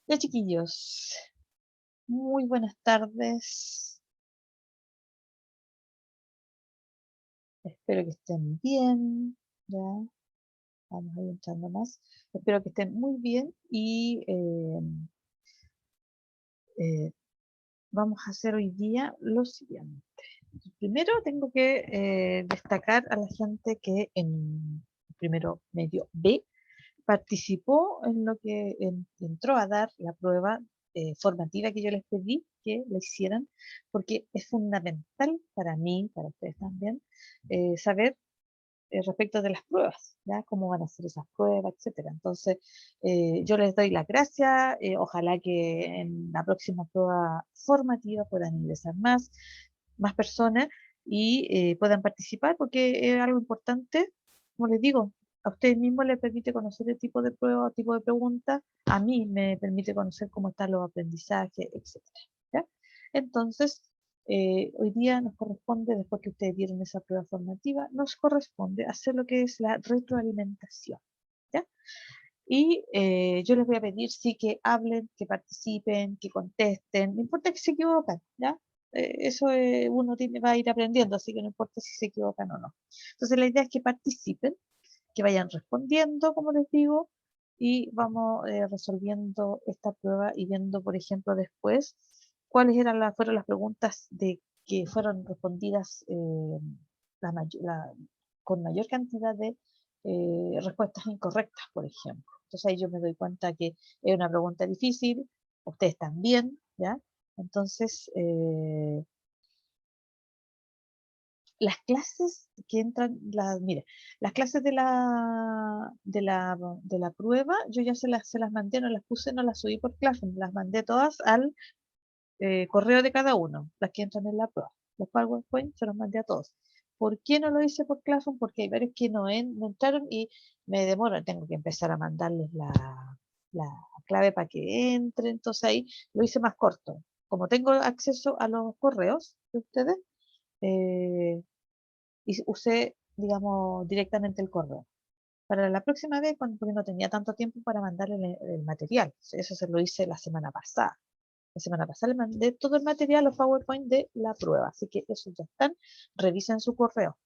Ya, chiquillos, muy buenas tardes. Espero que estén bien. Ya, vamos a ir entrando más. Espero que estén muy bien y vamos a hacer hoy día lo siguiente. Primero tengo que destacar a la gente que en primero medio B participó en lo que entró a dar la prueba formativa que yo les pedí que la hicieran, porque es fundamental para mí, para ustedes también, saber respecto de las pruebas, ¿ya? Cómo van a ser esas pruebas, etcétera. Entonces, yo les doy las gracias, ojalá que en la próxima prueba formativa puedan ingresar más personas y puedan participar, porque es algo importante, como les digo, a ustedes mismos les permite conocer el tipo de prueba o tipo de preguntas, a mí me permite conocer cómo están los aprendizajes, etcétera, ¿ya? Entonces, hoy día nos corresponde, después que ustedes dieron esa prueba formativa, nos corresponde hacer lo que es la retroalimentación, ¿ya? Y yo les voy a pedir sí que hablen, que participen, que contesten, no importa que se equivocan, ¿ya? Eso uno va a ir aprendiendo, así que no importa si se equivocan o no. Entonces la idea es que participen, que vayan respondiendo, como les digo, y vamos resolviendo esta prueba y viendo, por ejemplo, después cuáles fueron las preguntas que fueron respondidas con mayor cantidad de respuestas incorrectas, por ejemplo. Entonces ahí yo me doy cuenta que es una pregunta difícil, ustedes también, ¿ya? Entonces, las clases que entran, mire, las clases de la prueba, yo ya se las mandé, no las puse, no las subí por clase, las mandé todas al correo de cada uno, las que entran en la prueba. Los PowerPoint se los mandé a todos. ¿Por qué no lo hice por Classroom? Porque hay varios que no entraron y me demoro, tengo que empezar a mandarles la clave para que entre, entonces ahí lo hice más corto. Como tengo acceso a los correos de ustedes, eh, y usé, digamos, directamente el correo. Para la próxima vez, porque no tenía tanto tiempo para mandarle el material, eso se lo hice la semana pasada. La semana pasada le mandé todo el material, los PowerPoint de la prueba, así que esos ya están, revisen su correo.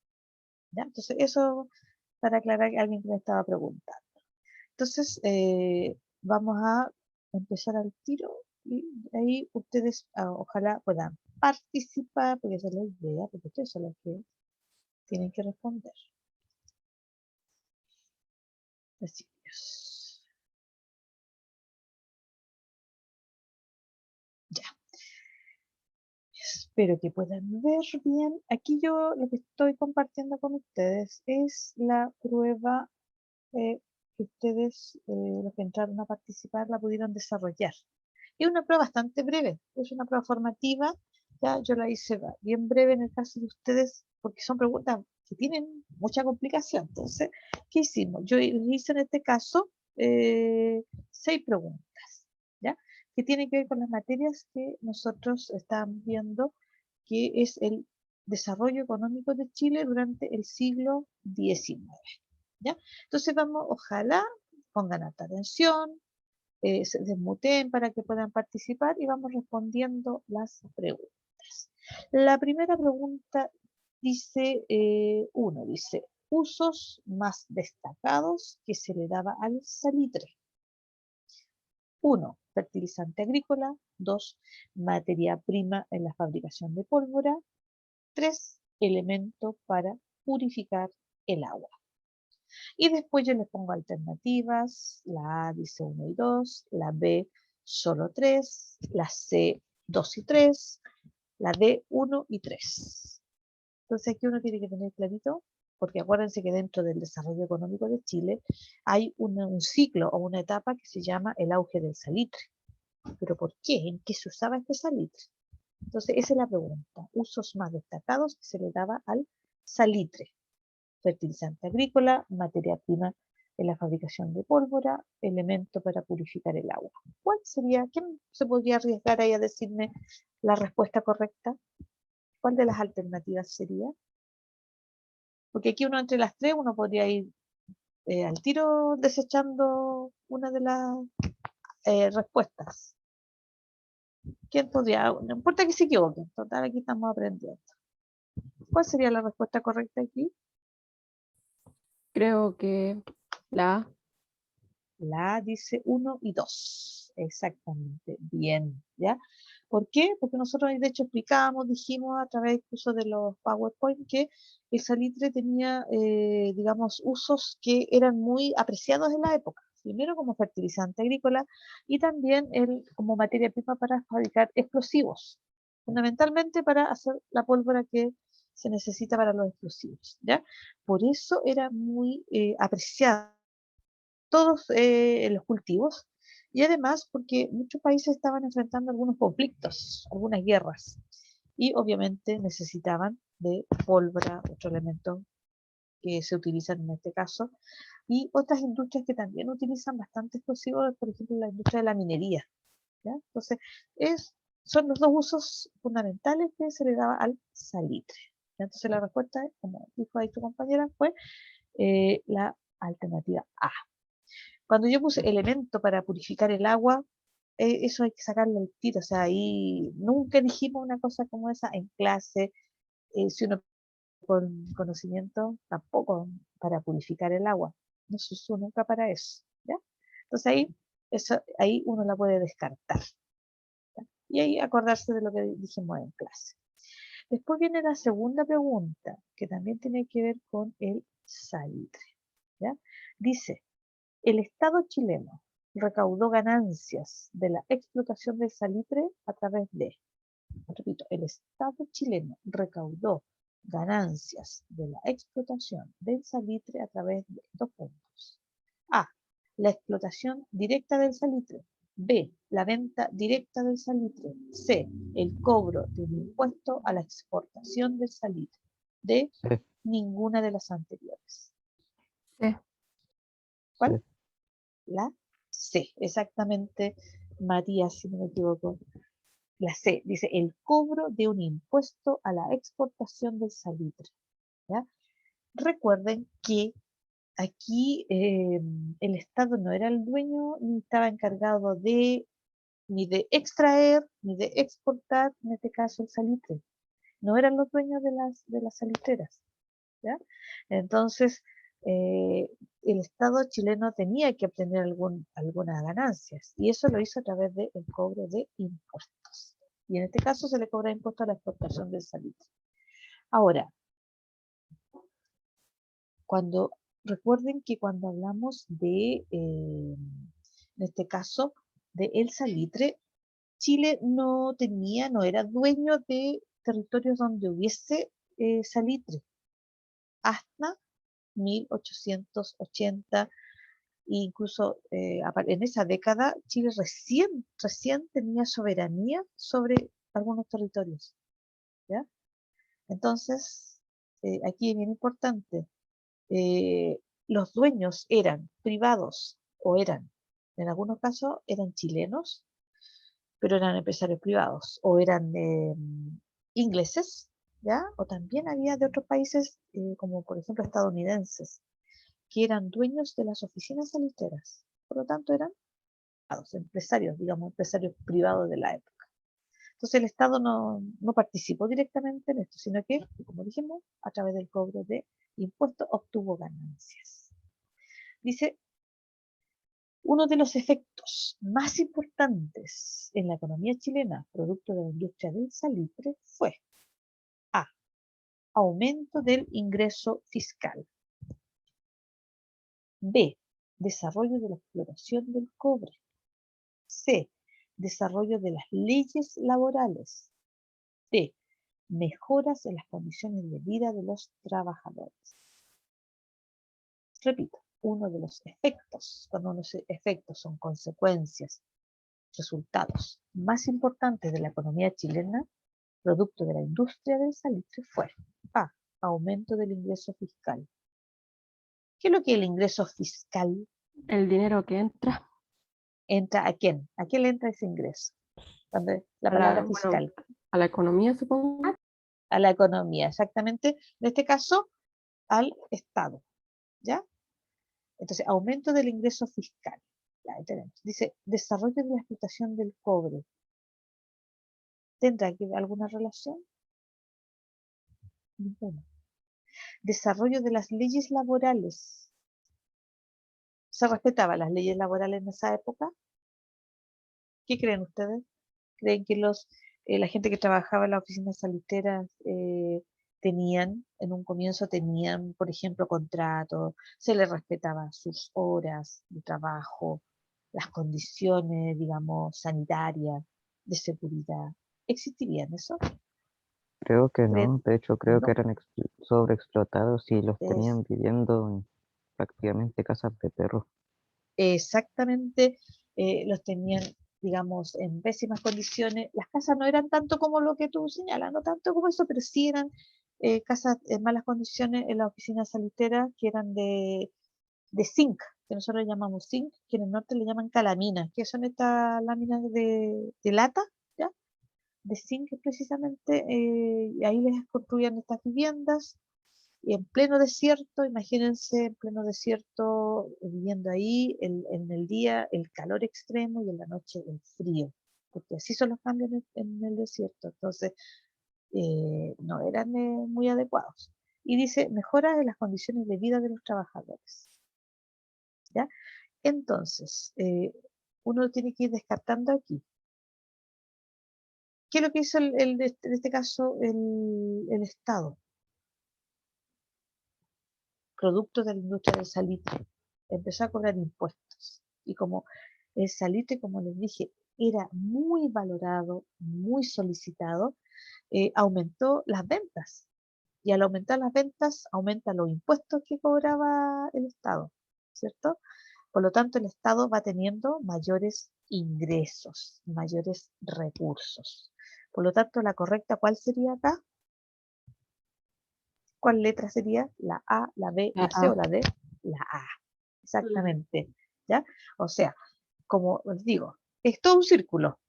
¿Ya? Entonces, eso para aclarar a alguien que me estaba preguntando. Entonces, vamos a empezar al tiro y ahí ustedes ojalá puedan participar, porque esa es la idea, porque ustedes son los que tienen que responder. Así es. Ya. Espero que puedan ver bien. Aquí yo lo que estoy compartiendo con ustedes es la prueba que ustedes, los que entraron a participar, la pudieron desarrollar. Es una prueba bastante breve, es una prueba formativa, ya yo la hice bien breve en el caso de ustedes, porque son preguntas que tienen mucha complicación. Entonces, ¿qué hicimos? Yo hice en este caso 6 preguntas, ¿ya? Que tienen que ver con las materias que nosotros estamos viendo, que es el desarrollo económico de Chile durante el siglo XIX. ¿Ya? Entonces vamos, ojalá pongan alta atención, se desmuteen para que puedan participar y vamos respondiendo las preguntas. La primera pregunta dice, dice, usos más destacados que se le daba al salitre. 1, fertilizante agrícola. 2, materia prima en la fabricación de pólvora. 3, elemento para purificar el agua. Y después yo les pongo alternativas, la A dice 1 y 2, la B solo 3, la C 2 y 3, la D 1 y 3. Entonces aquí uno tiene que tener clarito, porque acuérdense que dentro del desarrollo económico de Chile hay un ciclo o una etapa que se llama el auge del salitre. ¿Pero por qué? ¿En qué se usaba este salitre? Entonces esa es la pregunta. Usos más destacados que se le daba al salitre. Fertilizante agrícola, materia prima en la fabricación de pólvora, elemento para purificar el agua. ¿Cuál sería? ¿Quién se podría arriesgar ahí a decirme la respuesta correcta? ¿Cuál de las alternativas sería? Porque aquí uno entre las tres, uno podría ir al tiro desechando una de las respuestas. ¿Quién podría? No importa que se equivoquen, total, aquí estamos aprendiendo. ¿Cuál sería la respuesta correcta aquí? Creo que la A. La A dice 1 y 2. Exactamente. Bien. ¿Ya? ¿Por qué? Porque nosotros de hecho explicábamos, dijimos a través incluso de los PowerPoint que el salitre tenía, digamos, usos que eran muy apreciados en la época. Primero como fertilizante agrícola y también como materia prima para fabricar explosivos. Fundamentalmente para hacer la pólvora que se necesita para los explosivos. ¿Ya? Por eso era muy apreciado todos los cultivos y además porque muchos países estaban enfrentando algunos conflictos, algunas guerras y obviamente necesitaban de pólvora, otro elemento que se utilizan en este caso, y otras industrias que también utilizan bastante explosivos, por ejemplo la industria de la minería. ¿Ya? Entonces, son los dos usos fundamentales que se le daba al salitre. ¿Ya? Entonces la respuesta, como dijo ahí tu compañera, fue la alternativa A. Cuando yo puse elemento para purificar el agua, eso hay que sacarlo al tiro. O sea, ahí nunca dijimos una cosa como esa en clase. Si uno con conocimiento, tampoco para purificar el agua. No se usó nunca para eso. ¿Ya? Entonces ahí uno la puede descartar. ¿Ya? Y ahí acordarse de lo que dijimos en clase. Después viene la segunda pregunta, que también tiene que ver con el salitre. ¿Ya? Dice, el Estado chileno recaudó ganancias de la explotación del salitre a través de, repito, el Estado chileno recaudó ganancias de la explotación del salitre a través de dos puntos. A, la explotación directa del salitre. B, la venta directa del salitre. C, el cobro de un impuesto a la exportación del salitre. D, Sí, ninguna de las anteriores. Sí. ¿Cuál? sí. La C, exactamente, Matías, si no me equivoco. La C dice el cobro de un impuesto a la exportación del salitre. ¿Ya? Recuerden que aquí el Estado no era el dueño ni estaba encargado ni de extraer ni de exportar, en este caso el salitre. No eran los dueños de las salitreras. ¿Ya? Entonces, eh, el Estado chileno tenía que obtener algunas ganancias y eso lo hizo a través del cobro de impuestos. Y en este caso se le cobra impuesto a la exportación del salitre. Ahora, recuerden que cuando hablamos en este caso, de el salitre, Chile no era dueño de territorios donde hubiese salitre hasta 1880, e incluso en esa década Chile recién tenía soberanía sobre algunos territorios. ¿Ya? Entonces, aquí es bien importante, eh, los dueños eran privados o en algunos casos eran chilenos, pero eran empresarios privados o eran ingleses, ¿ya? O también había de otros países, como por ejemplo estadounidenses, que eran dueños de las oficinas salitreras. Por lo tanto, eran los empresarios, digamos, empresarios privados de la época. Entonces, el Estado no participó directamente en esto, sino que, como dijimos, a través del cobro de impuestos obtuvo ganancias. Dice, uno de los efectos más importantes en la economía chilena, producto de la industria del salitre, fue A, aumento del ingreso fiscal. B, desarrollo de la explotación del cobre. C, desarrollo de las leyes laborales. D, mejoras en las condiciones de vida de los trabajadores. Repito, uno de los efectos, cuando los efectos son consecuencias, resultados más importantes de la economía chilena, producto de la industria del salitre, fue A, aumento del ingreso fiscal. ¿Qué es lo que es el ingreso fiscal? El dinero que entra ¿Entra a quién? ¿A quién le entra ese ingreso? Cuando la palabra bueno, fiscal. a la economía, supongo. A la economía, exactamente. En este caso, al Estado. ¿Ya? Entonces, aumento del ingreso fiscal. Ya, ahí tenemos. Dice, desarrollo de la explotación del cobre. ¿Tendrá aquí alguna relación? Ninguna. Desarrollo de las leyes laborales. ¿Se respetaban las leyes laborales en esa época? ¿Qué creen ustedes? ¿Creen que la gente que trabajaba en las oficinas salitreras en un comienzo tenían, por ejemplo, contratos, se les respetaba sus horas de trabajo, las condiciones, digamos, sanitarias, de seguridad? ¿Existirían eso? Creo que ¿Creen? no, de hecho creo que No. eran sobreexplotados y los Es tenían viviendo en prácticamente casas de perros. exactamente, los tenían, digamos, en pésimas condiciones. Las casas no eran tanto como lo que tú señalas, no tanto como eso, pero sí eran casas en malas condiciones en la oficina salitera, que eran de zinc, que nosotros llamamos zinc, que en el norte le llaman calaminas, que son estas láminas de lata, ¿ya? De zinc precisamente, y ahí les construían estas viviendas. Y en pleno desierto, imagínense, en pleno desierto, viviendo ahí, en el día el calor extremo y en la noche el frío, porque así son los cambios en el desierto. Entonces, no eran muy adecuados. Y dice, mejora de las condiciones de vida de los trabajadores. ¿Ya? Entonces, uno tiene que ir descartando aquí. ¿Qué es lo que hizo en este caso el Estado? Producto de la industria del salitre, empezó a cobrar impuestos. Y como el salitre, como les dije, era muy valorado, muy solicitado, aumentó las ventas. Y al aumentar las ventas, aumentan los impuestos que cobraba el Estado, ¿cierto? Por lo tanto, el Estado va teniendo mayores ingresos, mayores recursos. Por lo tanto, la correcta, ¿cuál sería acá? ¿Cuál letra sería? ¿La A, la B, La la C o A. la D? La A, exactamente, ¿ya? O sea, como les digo, es todo un círculo,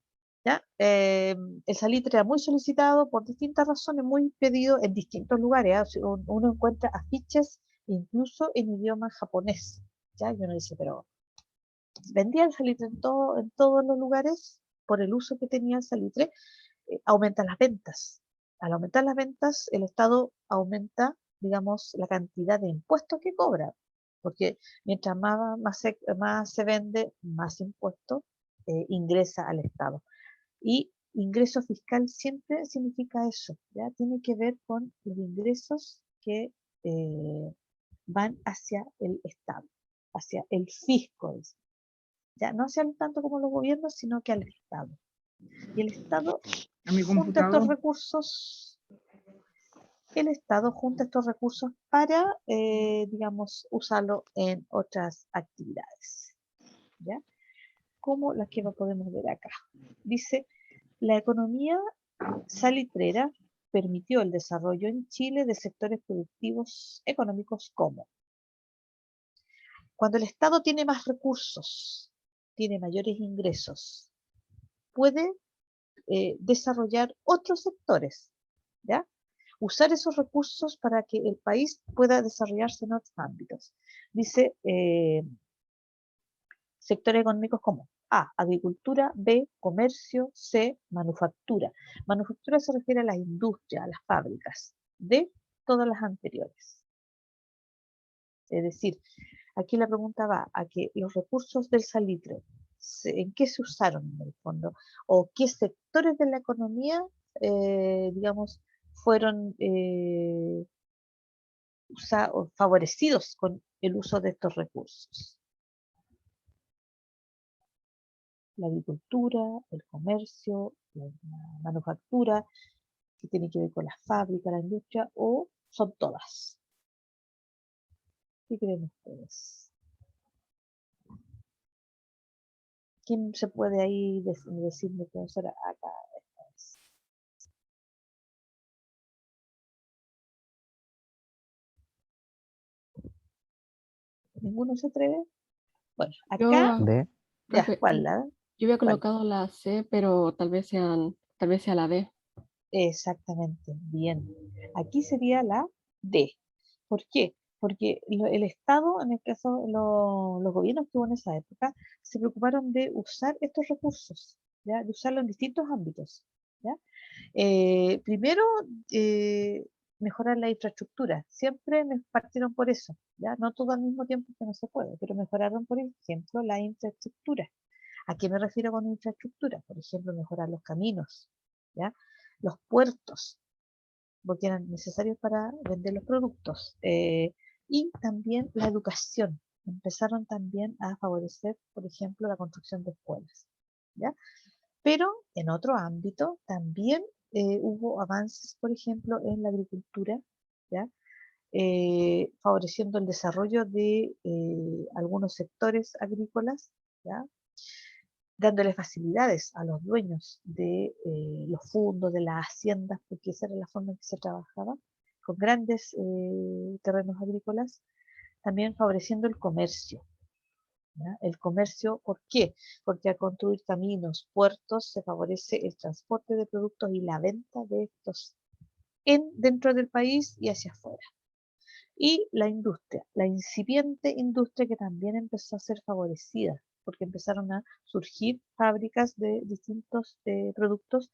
¿ya? El salitre era muy solicitado por distintas razones, muy pedido en distintos lugares, ¿ah? O sea, uno encuentra afiches incluso en idioma japonés, ¿ya? Y uno dice, pero vendía el salitre en todos los lugares por el uso que tenía el salitre, aumentan las ventas. Al aumentar las ventas, el Estado aumenta, digamos, la cantidad de impuestos que cobra, porque mientras más se vende, más impuestos ingresa al Estado. Y ingreso fiscal siempre significa eso, ¿ya? Tiene que ver con los ingresos que van hacia el Estado, hacia el fisco, ya no hacia tanto como los gobiernos, sino que al Estado. Y el Estado A mi junta estos computador. recursos, el Estado junta estos recursos para, digamos, usarlo en otras actividades, ¿ya? Como las que podemos ver acá. Dice, la economía salitrera permitió el desarrollo en Chile de sectores productivos económicos como cuando el Estado tiene más recursos, tiene mayores ingresos, puede desarrollar otros sectores, ¿ya? Usar esos recursos para que el país pueda desarrollarse en otros ámbitos. Dice sectores económicos como A, agricultura, B, comercio, C, manufactura. Manufactura se refiere a las industrias, a las fábricas. D, todas las anteriores. Es decir, aquí la pregunta va a que los recursos del salitre, ¿en qué se usaron en el fondo? ¿O qué sectores de la economía, digamos, fueron favorecidos con el uso de estos recursos? La agricultura, el comercio, la manufactura, que tiene que ver con las fábricas, la industria, o son todas. ¿Qué creen ustedes? ¿Quién se puede ahí decirme, profesora, acá? ¿Ninguno se atreve? Bueno, acá, Yo, D, ya, profe, ¿cuál? yo había ¿Cuál? colocado la C, pero tal vez sea la D. Exactamente, bien. Aquí sería la D. ¿Por qué? porque el Estado, en el caso, los gobiernos que hubo en esa época, se preocuparon de usar estos recursos, ¿ya? De usarlos en distintos ámbitos, ¿ya? Primero, eh, mejorar la infraestructura. Siempre me partieron por eso, ¿ya? No todo al mismo tiempo, que no se puede, pero mejoraron, por ejemplo, la infraestructura. ¿A qué me refiero con infraestructura? Por ejemplo, mejorar los caminos, ¿ya? Los puertos, porque eran necesarios para vender los productos. Y también la educación. Empezaron también a favorecer, por ejemplo, la construcción de escuelas, ¿ya? Pero en otro ámbito también hubo avances, por ejemplo, en la agricultura, ¿ya? Favoreciendo el desarrollo de algunos sectores agrícolas, ¿ya? Dándole facilidades a los dueños de los fondos, de las haciendas, porque esa era la forma en que se trabajaba, con grandes terrenos agrícolas, también favoreciendo el comercio, ¿ya? El comercio, ¿por qué? Porque al construir caminos, puertos, se favorece el transporte de productos y la venta de estos dentro del país y hacia afuera. Y la industria, la incipiente industria, que también empezó a ser favorecida, porque empezaron a surgir fábricas de distintos productos.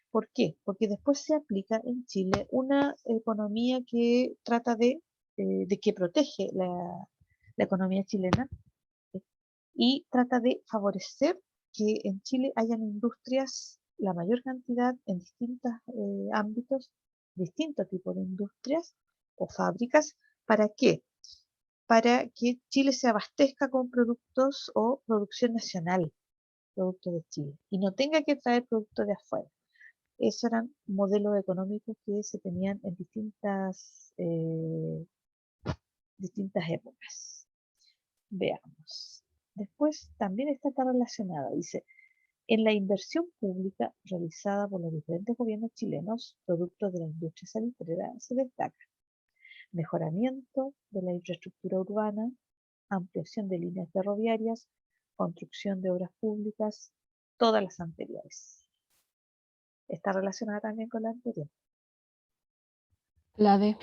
¿Por qué? Porque después se aplica en Chile una economía que trata de que protege la economía chilena, y trata de favorecer que en Chile hayan industrias, la mayor cantidad en distintos ámbitos, distintos tipos de industrias o fábricas. ¿Para qué? Para que Chile se abastezca con productos o producción nacional, productos de Chile, y no tenga que traer productos de afuera. Esos eran modelos económicos que se tenían en distintas épocas. Veamos. Después también está relacionada, dice, en la inversión pública realizada por los diferentes gobiernos chilenos, producto de la industria salitrera, se destaca mejoramiento de la infraestructura urbana, ampliación de líneas ferroviarias, construcción de obras públicas, todas las anteriores. Está relacionada también con la anterior. La D.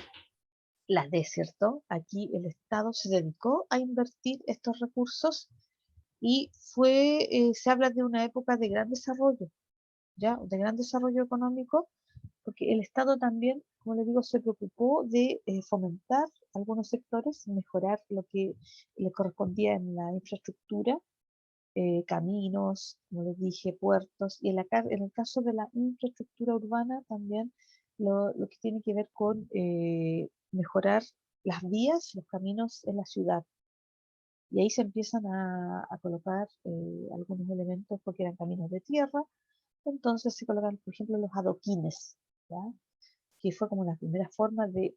La D, ¿cierto? Aquí el Estado se dedicó a invertir estos recursos y se habla de una época de gran desarrollo, ¿ya? De gran desarrollo económico, porque el Estado también, como le digo, se preocupó de fomentar algunos sectores, mejorar lo que le correspondía en la infraestructura, caminos, como les dije, puertos, y en el caso de la infraestructura urbana también lo que tiene que ver con mejorar las vías, los caminos en la ciudad. Y ahí se empiezan a colocar algunos elementos, porque eran caminos de tierra. Entonces se colocan, por ejemplo, los adoquines, ¿ya? Que fue como la primera forma de,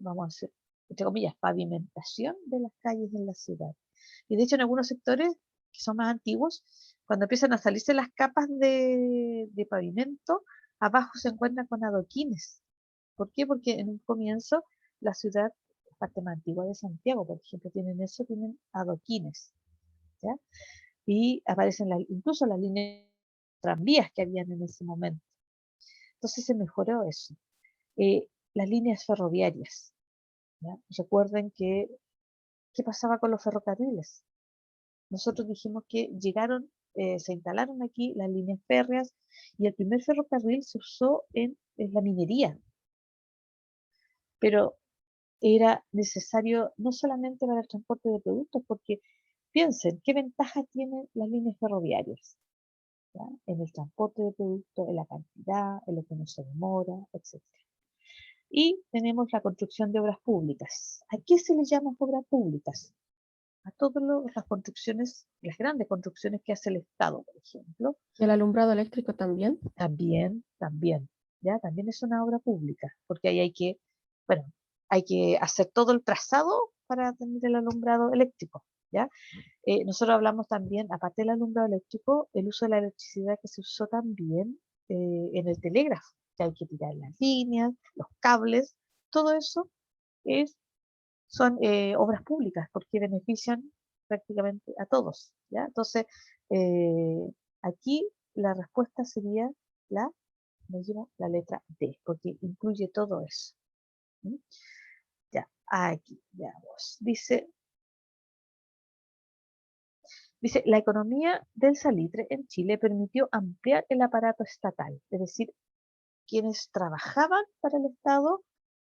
vamos a hacer, entre comillas, pavimentación de las calles en la ciudad. Y de hecho en algunos sectores que son más antiguos, cuando empiezan a salirse las capas de pavimento, abajo se encuentran con adoquines. ¿Por qué? Porque en un comienzo la ciudad, la parte más antigua de Santiago, por ejemplo, tienen adoquines, ¿ya? Y aparecen incluso las líneas de tranvías que habían en ese momento. Entonces se mejoró eso. Las líneas ferroviarias, ¿ya? Recuerden qué pasaba con los ferrocarriles. Nosotros dijimos que se instalaron aquí las líneas férreas, y el primer ferrocarril se usó en la minería, pero era necesario no solamente para el transporte de productos, porque piensen, ¿qué ventajas tienen las líneas ferroviarias? ¿Ya? En el transporte de productos, en la cantidad, en lo que no se demora, etc. Y tenemos la construcción de obras públicas. ¿A qué se le llama obras públicas? A todas las construcciones, las grandes construcciones que hace el Estado, por ejemplo. ¿Y el alumbrado eléctrico también? También, ¿ya? También es una obra pública, porque ahí bueno, hay que hacer todo el trazado para tener el alumbrado eléctrico, ¿ya? Nosotros hablamos también, aparte del alumbrado eléctrico, el uso de la electricidad que se usó también en el telégrafo, que hay que tirar las líneas, los cables, todo eso son obras públicas, porque benefician prácticamente a todos, ¿ya? Entonces, aquí la respuesta sería la, la letra D, porque incluye todo eso. ¿Mm? Ya, Aquí, veamos. Dice, la economía del salitre en Chile permitió ampliar el aparato estatal, es decir, quienes trabajaban para el Estado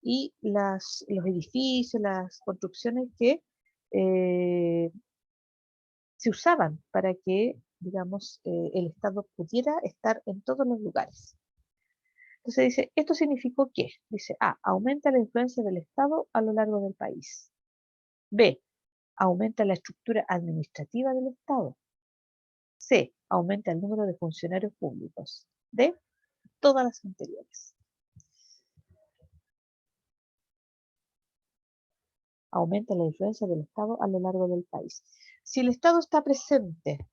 y los edificios, las construcciones que eh, se usaban para que, digamos, el Estado pudiera estar en todos los lugares. Entonces dice, esto significó que, dice, A, aumenta la influencia del Estado a lo largo del país. B, aumenta la estructura administrativa del Estado. C, aumenta el número de funcionarios públicos. D, todas las anteriores. Aumenta la influencia del Estado a lo largo del país. Si el Estado está presente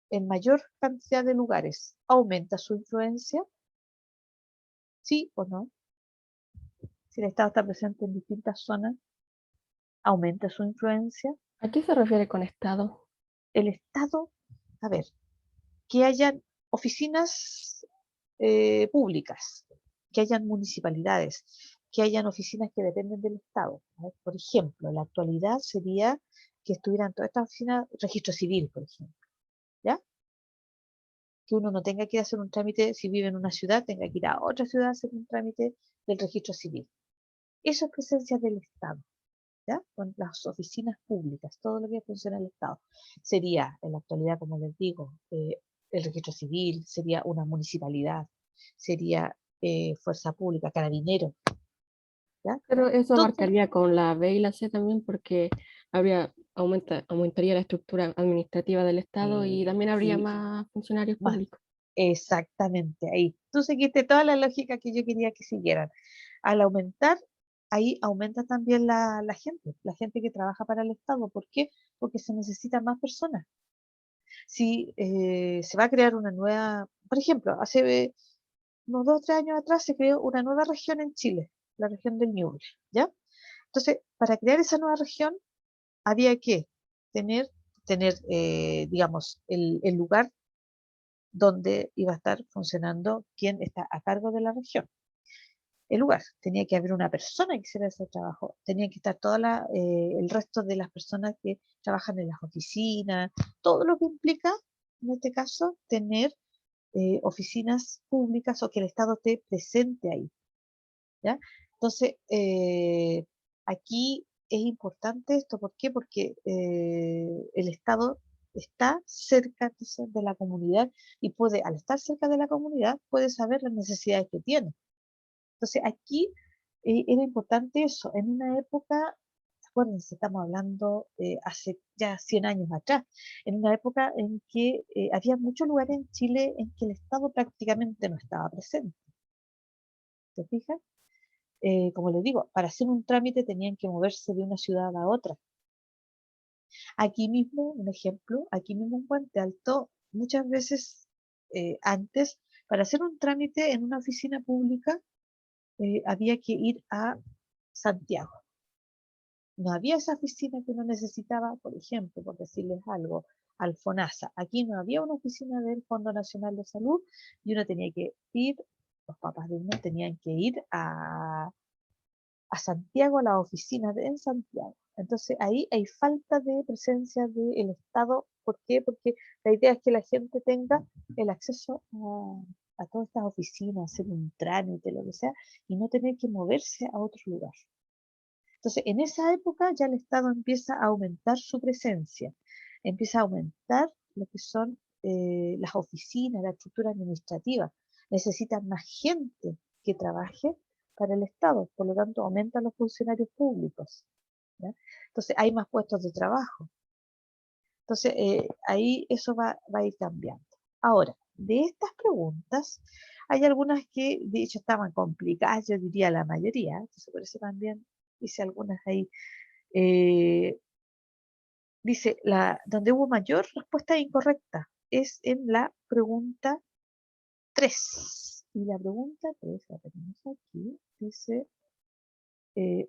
en mayor cantidad de lugares, ¿aumenta su influencia? ¿Sí o no? Si el Estado está presente en distintas zonas, ¿aumenta su influencia? ¿A qué se refiere con Estado? El Estado, a ver, que hayan oficinas públicas, que hayan municipalidades, que hayan oficinas que dependen del Estado. Por ejemplo, en la actualidad sería que estuvieran todas estas oficinas, registro civil, por ejemplo, ¿ya? Que uno no tenga que ir a hacer un trámite, si vive en una ciudad, tenga que ir a otra ciudad a hacer un trámite del registro civil. Eso es presencia del Estado, ¿ya? Con las oficinas públicas, todo lo que funciona en el Estado. Sería, en la actualidad, como les digo, el registro civil, sería una municipalidad, sería fuerza pública, carabineros, ¿ya? Pero eso Todo abarcaría con la B y la C también porque aumentaría la estructura administrativa del Estado y también habría sí, más funcionarios más, públicos. exactamente ahí. Tú seguiste toda la lógica que yo quería que siguieran. Al aumentar, ahí aumenta también la gente que trabaja para el Estado. ¿Por qué? Porque se necesitan más personas. Si se va a crear una nueva, por ejemplo, hace unos 2 o 3 años atrás se creó una nueva región en Chile, la región del Ñuble, ¿ya? Entonces, para crear esa nueva región había que tener, digamos, el lugar donde iba a estar funcionando quien está a cargo de la región. El lugar, tenía que haber una persona que hiciera ese trabajo, tenía que estar el resto de las personas que trabajan en las oficinas, todo lo que implica, en este caso, tener oficinas públicas o que el Estado esté presente ahí, ¿ya? Entonces, aquí es importante esto, ¿por qué? Porque el Estado está cerca entonces, de la comunidad y puede, al estar cerca de la comunidad, puede saber las necesidades que tiene. Entonces, aquí era importante eso. En una época, acuérdense, estamos hablando hace ya 100 años atrás, en una época en que había muchos lugares en Chile en que el Estado prácticamente no estaba presente. ¿Se fijan? Como les digo, para hacer un trámite tenían que moverse de una ciudad a otra. Aquí mismo, un ejemplo, aquí mismo en Puente Alto, muchas veces antes, para hacer un trámite en una oficina pública, había que ir a Santiago. No había esa oficina que uno necesitaba, por ejemplo, por decirles algo, al FONASA. Aquí no había una oficina del Fondo Nacional de Salud y uno tenía que ir, los papás de uno tenían que ir a Santiago, a la oficina en Santiago. Entonces ahí hay falta de presencia del Estado. ¿Por qué? Porque la idea es que la gente tenga el acceso a todas estas oficinas, hacer un trámite, lo que sea, y no tener que moverse a otro lugar. Entonces, en esa época ya el Estado empieza a aumentar su presencia, empieza a aumentar lo que son las oficinas, la estructura administrativa. Necesitan más gente que trabaje para el Estado, por lo tanto aumentan los funcionarios públicos, ¿ya? Entonces hay más puestos de trabajo. Entonces ahí eso va a ir cambiando. Ahora, de estas preguntas, hay algunas que de hecho estaban complicadas, yo diría la mayoría, entonces por eso también hice algunas ahí. Eh, Dice, donde hubo mayor respuesta incorrecta es en la pregunta 3. Y la pregunta 3, la tenemos aquí, dice,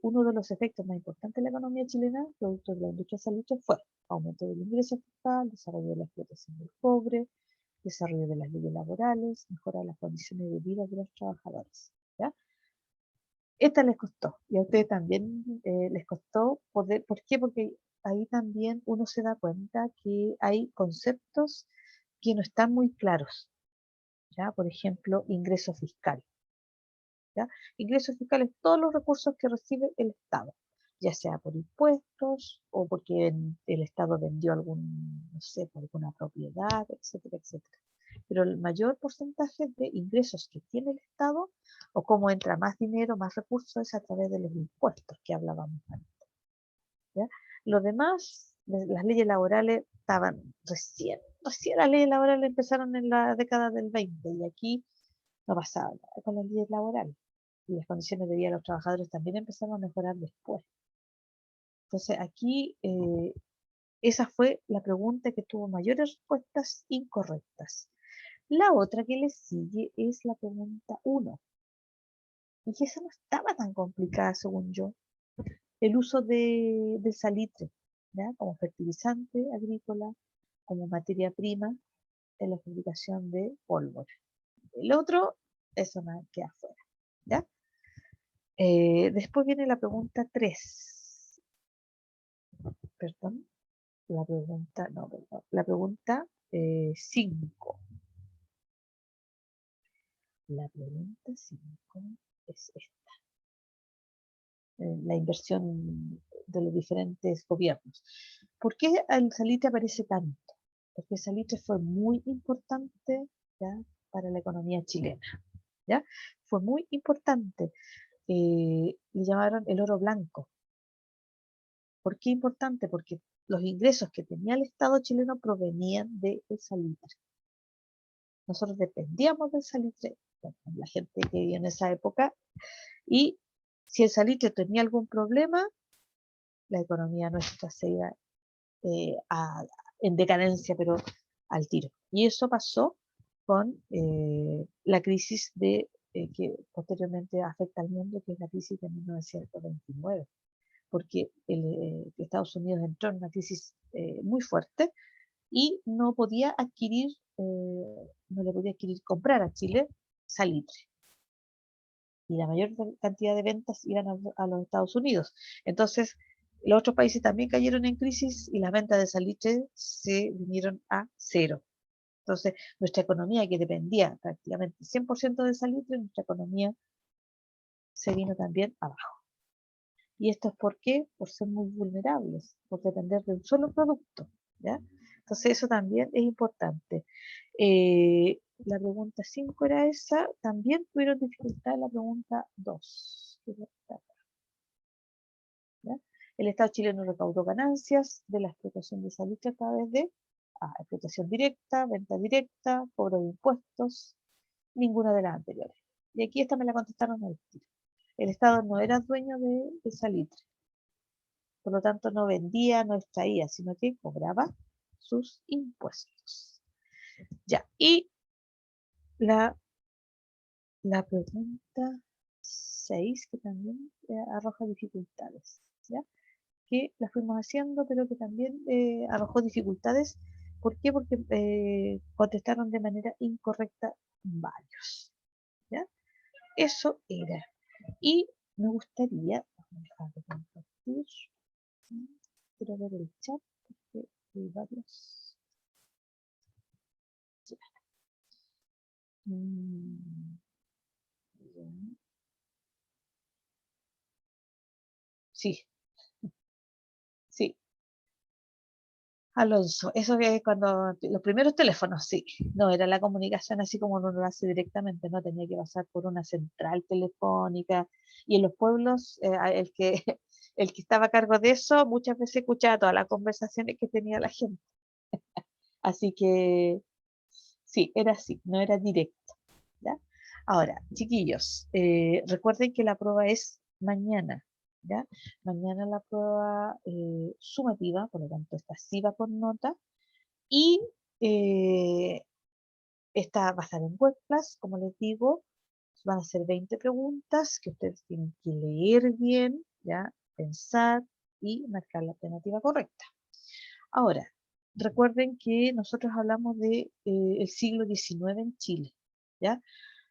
uno de los efectos más importantes de la economía chilena, producto de la industria salitre, fue aumento del ingreso fiscal, desarrollo de la explotación del cobre, desarrollo de las leyes laborales, mejora de las condiciones de vida de los trabajadores. ¿Ya? Esta les costó, y a ustedes también les costó poder, ¿por qué? Porque ahí también uno se da cuenta que hay conceptos que no están muy claros, ¿ya? Por ejemplo, ingreso fiscal, ¿ya? Ingreso fiscal es todos los recursos que recibe el Estado, ya sea por impuestos o porque el Estado vendió algún, no sé, por alguna propiedad, etcétera, etcétera. Pero el mayor porcentaje de ingresos que tiene el Estado o cómo entra más dinero, más recursos es a través de los impuestos que hablábamos antes, ¿ya? Lo demás, las leyes laborales estaban recién las leyes laborales empezaron en la década del 20 y aquí no pasaba nada con las leyes laborales y las condiciones de vida de los trabajadores también empezaron a mejorar después. Entonces aquí esa fue la pregunta que tuvo mayores respuestas incorrectas. La otra que le sigue es la pregunta 1. Y esa no estaba tan complicada según yo. El uso del salitre, ¿ya? Como fertilizante agrícola, como materia prima en la fabricación de pólvora. El otro, eso no queda afuera, ¿ya? Después viene la pregunta 3. Perdón, la pregunta, no, perdón, la pregunta 5. La pregunta 5 es esta. La inversión de los diferentes gobiernos. ¿Por qué el salitre aparece tanto? Porque el salitre fue muy importante, ¿ya? Para la economía chilena, ¿ya? Fue muy importante. Le llamaron el oro blanco. ¿Por qué importante? Porque los ingresos que tenía el Estado chileno provenían del salitre. Nosotros dependíamos del salitre, bueno, la gente que vivía en esa época, y si el salitre tenía algún problema, la economía nuestra se iba en decadencia, pero al tiro. Y eso pasó con la crisis que posteriormente afecta al mundo, que es la crisis de 1929, porque Estados Unidos entró en una crisis muy fuerte y no podía adquirir, no le podía adquirir, comprar a Chile salitre. Y la mayor cantidad de ventas iban a los Estados Unidos. Entonces, los otros países también cayeron en crisis y las ventas de salitre se vinieron a cero. Entonces, nuestra economía, que dependía prácticamente 100% de salitre, nuestra economía se vino también abajo. ¿Y esto es por qué? Por ser muy vulnerables, por depender de un solo producto, ¿ya? Entonces, eso también es importante. La pregunta 5 era esa. También tuvieron dificultad en la pregunta 2. ¿Ya? El Estado chileno recaudó ganancias de la explotación de salitre a través de explotación directa, venta directa, cobro de impuestos, ninguna de las anteriores. Y aquí esta me la contestaron al tiro. El Estado no era dueño de salitre, por lo tanto no vendía, no extraía, sino que cobraba sus impuestos. Ya, y la pregunta 6, que también arroja dificultades, ¿ya? Que la fuimos haciendo, pero que también arrojó dificultades. ¿Por qué? Porque contestaron de manera incorrecta varios, ¿ya? Eso era. Y me gustaría, vamos a dejar de compartir, quiero ver el chat, porque hay varios. Ya. Ya. Sí, sí. Alonso, eso que cuando los primeros teléfonos, sí, no era la comunicación así como uno lo hace directamente, no tenía que pasar por una central telefónica y en los pueblos el que estaba a cargo de eso muchas veces escuchaba todas las conversaciones que tenía la gente, así que sí, era así, no era directo, ¿ya? Ahora, chiquillos, recuerden que la prueba es mañana, ¿ya? Mañana la prueba sumativa, por lo tanto esta sí va con nota. Y eh, esta va a estar en WebClass, como les digo, van a ser 20 preguntas que ustedes tienen que leer bien, ¿ya? Pensar y marcar la alternativa correcta. Ahora, recuerden que nosotros hablamos de el siglo XIX en Chile, ¿ya?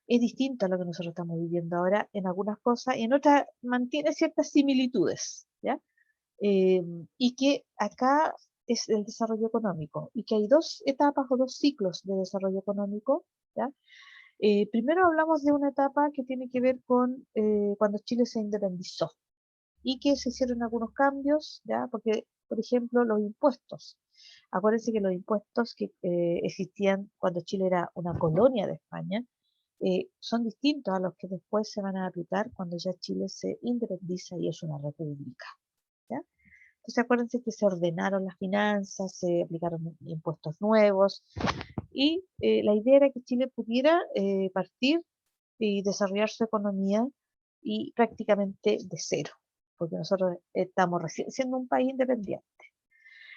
es distinto a lo que nosotros estamos viviendo ahora en algunas cosas y en otras mantiene ciertas similitudes, ¿ya? Y que acá es el desarrollo económico y que hay dos etapas o dos ciclos de desarrollo económico, ¿ya? Primero hablamos de una etapa que tiene que ver con cuando Chile se independizó y que se hicieron algunos cambios, ¿ya? Porque, por ejemplo, los impuestos. Acuérdense que los impuestos que existían cuando Chile era una colonia de España son distintos a los que después se van a aplicar cuando ya Chile se independiza y es una república, ¿ya? Entonces acuérdense que se ordenaron las finanzas, se aplicaron impuestos nuevos y la idea era que Chile pudiera partir y desarrollar su economía y prácticamente de cero, porque nosotros estamos recién siendo un país independiente.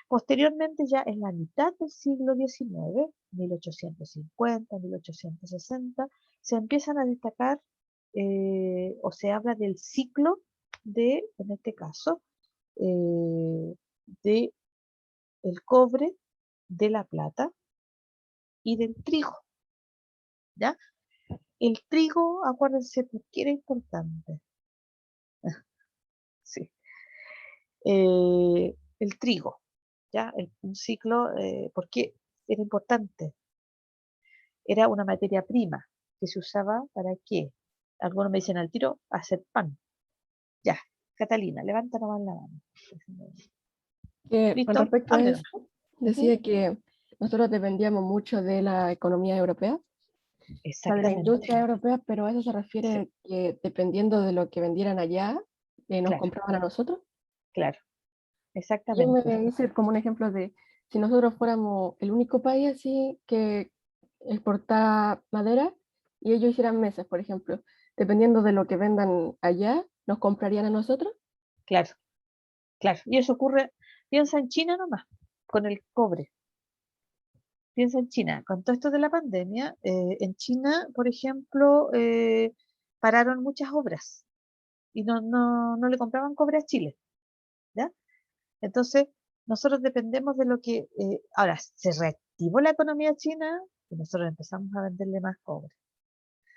Posteriormente, ya en la mitad del siglo XIX, 1850, 1860, se empiezan a destacar o se habla del ciclo de, en este caso, de el cobre, de la plata y del trigo, ¿ya? El trigo, acuérdense, ¿por qué era importante? Sí. El trigo, ¿ya? Un ciclo, ¿por qué era importante? Era una materia prima que se usaba para qué. Algunos me dicen al tiro, hacer pan. Ya, Catalina, levanta nomás la mano. Que con ¿Listo? respecto a Hable eso, nomás. Ujú. decía que nosotros dependíamos mucho de la economía europea, o sea, de la Exactamente. industria europea, pero a eso se Sí, refiere que dependiendo de lo que vendieran allá, nos claro, compraban a nosotros. claro, Yo me exactamente. hice como un ejemplo de si nosotros fuéramos el único país así que exporta madera y ellos hicieran mesas, por ejemplo, dependiendo de lo que vendan allá, nos comprarían a nosotros. Claro, claro. Y eso ocurre, piensa en China nomás, con el cobre. Piensa en China, con todo esto de la pandemia, en China, por ejemplo, pararon muchas obras y no le compraban cobre a Chile, ¿ya? Entonces, nosotros dependemos de lo que, ahora, se reactivó la economía china y nosotros empezamos a venderle más cobre.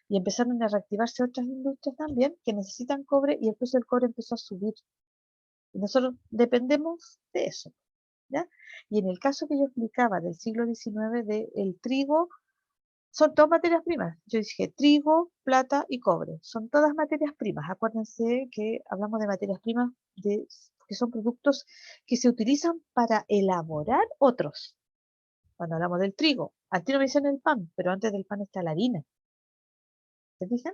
Y empezaron a reactivarse otras industrias también que necesitan cobre y el precio del cobre empezó a subir. Y nosotros dependemos de eso, ¿ya? Y en el caso que yo explicaba del siglo XIX, del trigo, son todas materias primas. Yo dije trigo, plata y cobre. Son todas materias primas. Acuérdense que hablamos de materias primas que son productos que se utilizan para elaborar otros. Cuando hablamos del trigo, al tiro me dicen el pan, pero antes del pan está la harina. ¿Se fijan?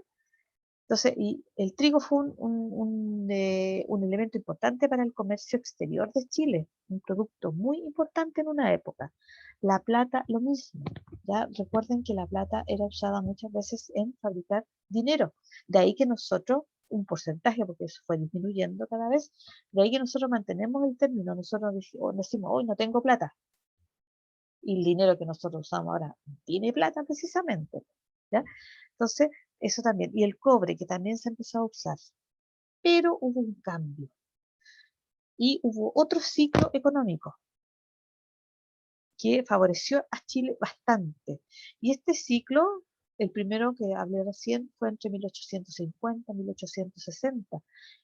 Entonces, y el trigo fue un elemento importante para el comercio exterior de Chile, un producto muy importante en una época. La plata, lo mismo. Ya recuerden que la plata era usada muchas veces en fabricar dinero. De ahí que nosotros, un porcentaje, porque eso fue disminuyendo cada vez, de ahí que nosotros mantenemos el término. Nosotros decimos, hoy no tengo plata. Y el dinero que nosotros usamos ahora tiene plata precisamente. ¿Ya? Entonces, eso también. Y el cobre, que también se empezó a usar. Pero hubo un cambio y hubo otro ciclo económico que favoreció a Chile bastante. Y este ciclo, el primero que hablé recién, fue entre 1850 y 1860.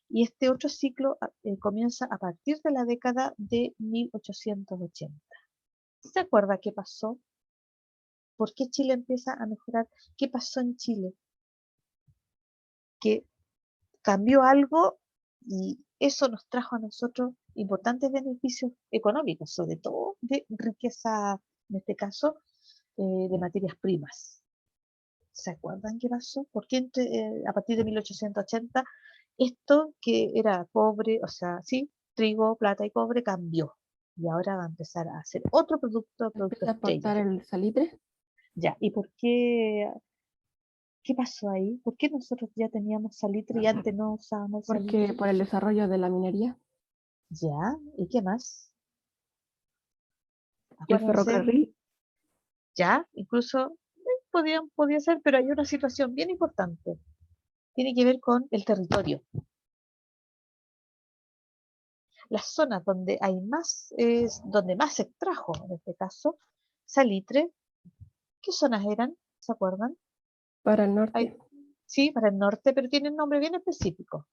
Y este otro ciclo comienza a partir de la década de 1880. ¿Se acuerda qué pasó? ¿Por qué Chile empieza a mejorar? ¿Qué pasó en Chile? Que cambió algo y eso nos trajo a nosotros importantes beneficios económicos, sobre todo de riqueza, en este caso, de materias primas. ¿Se acuerdan qué pasó? Porque a partir de 1880 esto que era cobre, o sea, sí, trigo, plata y cobre cambió. Y ahora va a empezar a hacer otro producto Empieza a estrella. exportar el salitre, Ya, ¿y por qué? ¿Qué pasó ahí? ¿Por qué nosotros ya teníamos salitre y antes no usábamos el porque salitre? por el desarrollo de la minería Ya, ¿y qué más? y el Acuérdense, ferrocarril, ya, incluso podía ser, pero hay una situación bien importante. Tiene que ver con el territorio. Las zonas donde hay más, es donde más se extrajo, en este caso, salitre. ¿Qué zonas eran? ¿Se acuerdan? Para el norte, Hay- sí, para el norte, pero tienen nombre bien específico.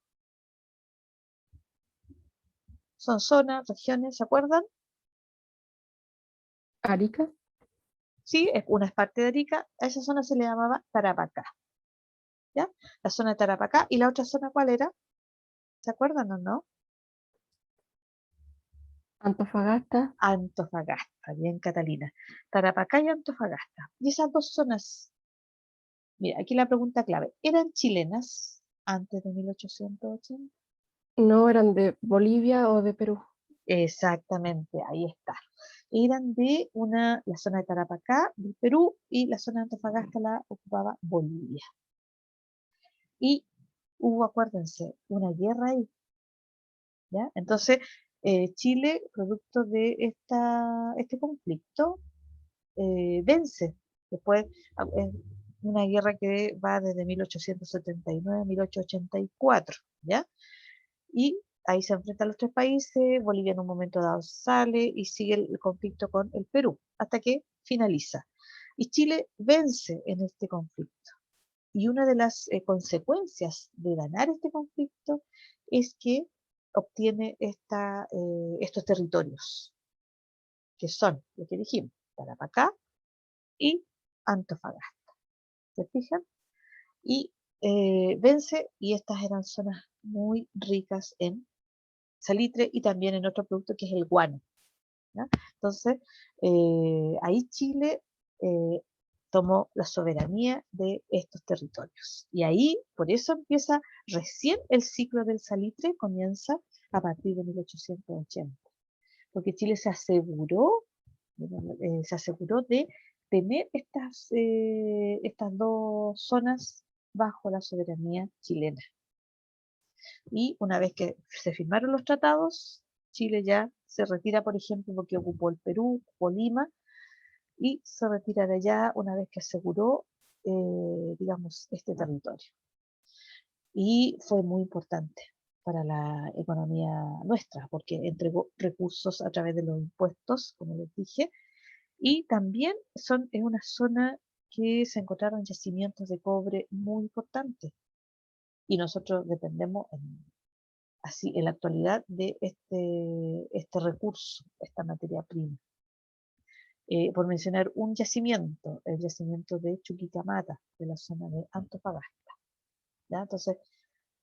Son zonas, regiones, ¿se acuerdan? Arica, Sí, una es parte de Arica, a esa zona se le llamaba Tarapacá, ¿ya? La zona de Tarapacá, ¿y la otra zona cuál era? ¿Se acuerdan o no? Antofagasta, Antofagasta, bien Catalina. Tarapacá y Antofagasta. Y esas dos zonas, mira, aquí la pregunta clave, ¿eran chilenas antes de 1880? no eran de Bolivia o de Perú. Exactamente, ahí está. Eran de la zona de Tarapacá, del Perú, y la zona de Antofagasta la ocupaba Bolivia. Y hubo, acuérdense, una guerra ahí, ¿ya? Entonces, Chile, producto de este conflicto, vence. Después, es una guerra que va desde 1879 a 1884, ¿ya? Y ahí se enfrentan los tres países, Bolivia en un momento dado sale y sigue el conflicto con el Perú, hasta que finaliza. Y Chile vence en este conflicto. Y una de las consecuencias de ganar este conflicto es que obtiene estos territorios, que son lo que dijimos, Tarapacá y Antofagasta. ¿Se fijan? Y vence, y estas eran zonas muy ricas en salitre y también en otro producto que es el guano, ¿ya? Entonces, ahí Chile eh, tomó la soberanía de estos territorios. Y ahí, por eso empieza recién el ciclo del salitre, comienza a partir de 1880, porque Chile se aseguró de tener estas dos zonas bajo la soberanía chilena. Y una vez que se firmaron los tratados, Chile ya se retira, por ejemplo, porque ocupó el Perú, ocupó Lima, y se retira de allá una vez que aseguró, digamos, este territorio. Y fue muy importante para la economía nuestra, porque entregó recursos a través de los impuestos, como les dije, y también es una zona que se encontraron yacimientos de cobre muy importantes. Y nosotros dependemos así en la actualidad de este recurso, esta materia prima. Por mencionar un yacimiento, el yacimiento de Chuquicamata, de la zona de Antofagasta, ¿ya? Entonces,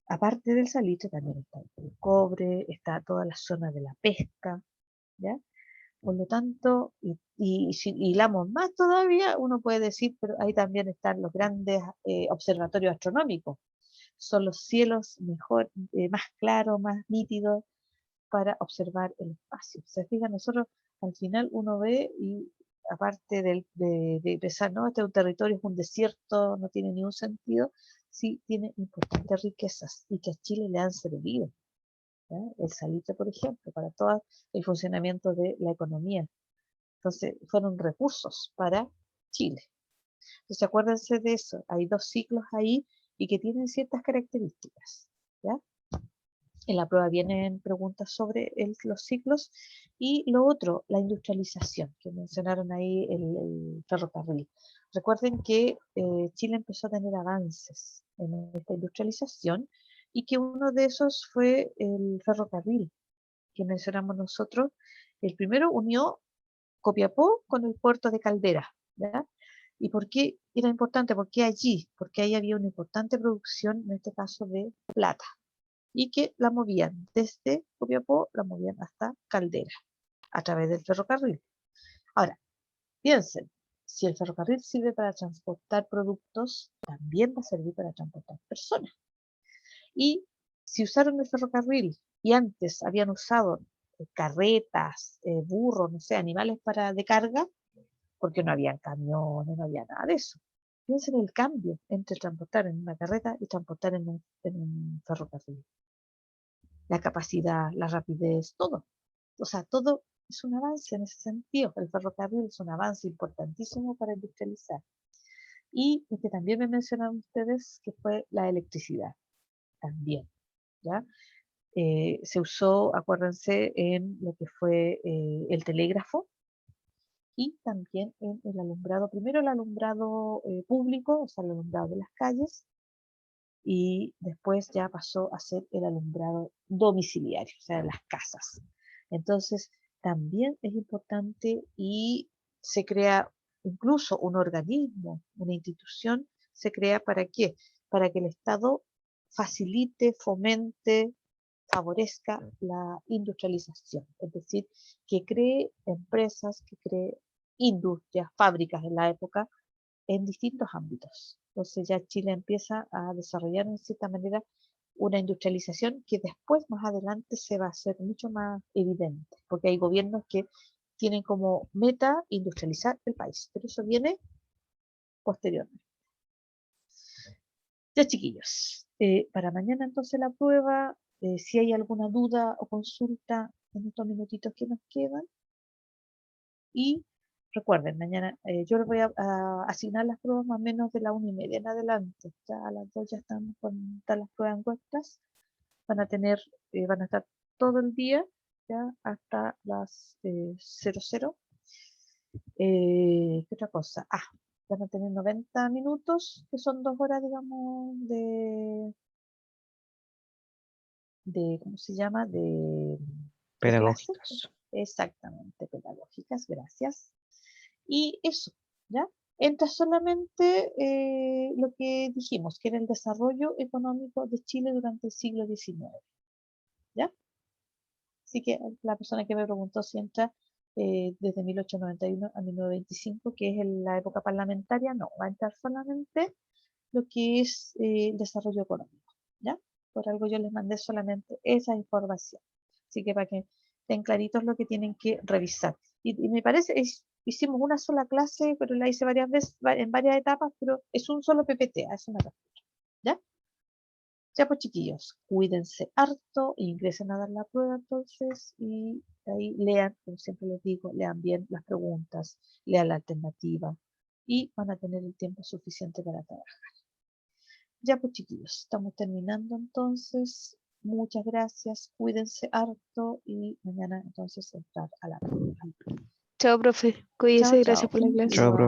aparte del salitre, también está el cobre, está toda la zona de la pesca, ¿ya? Por lo tanto, y si hilamos más todavía, uno puede decir, pero ahí también están los grandes observatorios astronómicos. Son los cielos mejor, más claros, más nítidos, para observar el espacio. Se fijan, nosotros al final uno ve y aparte de pensar, no, este es un territorio, es un desierto, no tiene ningún sentido, sí tiene importantes riquezas y que a Chile le han servido, ¿ya? El salitre, por ejemplo, para todo el funcionamiento de la economía. Entonces, fueron recursos para Chile. Entonces, acuérdense de eso, hay dos ciclos ahí y que tienen ciertas características, ¿ya? En la prueba vienen preguntas sobre los ciclos y lo otro, la industrialización, que mencionaron ahí el ferrocarril. Recuerden que Chile empezó a tener avances en esta industrialización y que uno de esos fue el ferrocarril que mencionamos nosotros. El primero unió Copiapó con el puerto de Caldera, ¿ya? ¿Y por qué era importante? Porque allí, porque ahí había una importante producción, en este caso de plata, y que la movían desde Copiapó, la movían hasta Caldera, a través del ferrocarril. Ahora, piensen, si el ferrocarril sirve para transportar productos, también va a servir para transportar personas. Y si usaron el ferrocarril y antes habían usado carretas, burros, no sé, animales de carga, porque no había camiones, no había nada de eso. Piensen el cambio entre transportar en una carreta y transportar en un ferrocarril. La capacidad, la rapidez, todo. O sea, todo es un avance en ese sentido. El ferrocarril es un avance importantísimo para industrializar. Y lo que también me mencionaron ustedes, que fue la electricidad, también, ¿ya? Se usó, acuérdense, en lo que fue el telégrafo y también en el alumbrado, primero el alumbrado público, o sea, el alumbrado de las calles, y después ya pasó a ser el alumbrado domiciliario, o sea, las casas. Entonces, también es importante y se crea incluso un organismo, una institución, se crea ¿para qué? Para que el Estado facilite, fomente, favorezca la industrialización, es decir, que cree empresas, que cree industrias, fábricas en la época, en distintos ámbitos. Entonces ya Chile empieza a desarrollar en cierta manera una industrialización que después, más adelante, se va a hacer mucho más evidente, porque hay gobiernos que tienen como meta industrializar el país, pero eso viene posteriormente. Ya, chiquillos, para mañana entonces la prueba, si hay alguna duda o consulta en estos minutitos que nos quedan. Y recuerden, mañana yo les voy a asignar las pruebas más o menos de la 1:30 en adelante. Ya a las 2 ya estamos con todas las pruebas encuestas. Van a tener, van a estar todo el día, ya hasta las 00. ¿Qué otra cosa? Van a tener 90 minutos, que son 2 horas, digamos, ¿cómo se llama? De clase. Pedagógicas. Exactamente, pedagógicas, gracias. Y eso, ¿ya? Entra solamente lo que dijimos, que era el desarrollo económico de Chile durante el siglo XIX, ¿ya? Así que la persona que me preguntó si entra desde 1891 a 1925, que es la época parlamentaria, no, va a entrar solamente lo que es el desarrollo económico, ¿ya? Por algo yo les mandé solamente esa información. Así que para que estén claritos lo que tienen que revisar. Y me parece, hicimos una sola clase, pero la hice varias veces, en varias etapas, pero es un solo PPT, es una captura, ¿ya? Ya pues chiquillos, cuídense harto, ingresen a dar la prueba entonces y ahí lean, como siempre les digo, lean bien las preguntas, lean la alternativa y van a tener el tiempo suficiente para trabajar. Ya pues chiquillos, estamos terminando entonces. Muchas gracias, cuídense harto y mañana entonces entrar a la prueba. Chao, profe. Cuídese, Chao, gracias chao. por la clase. Chao, profe.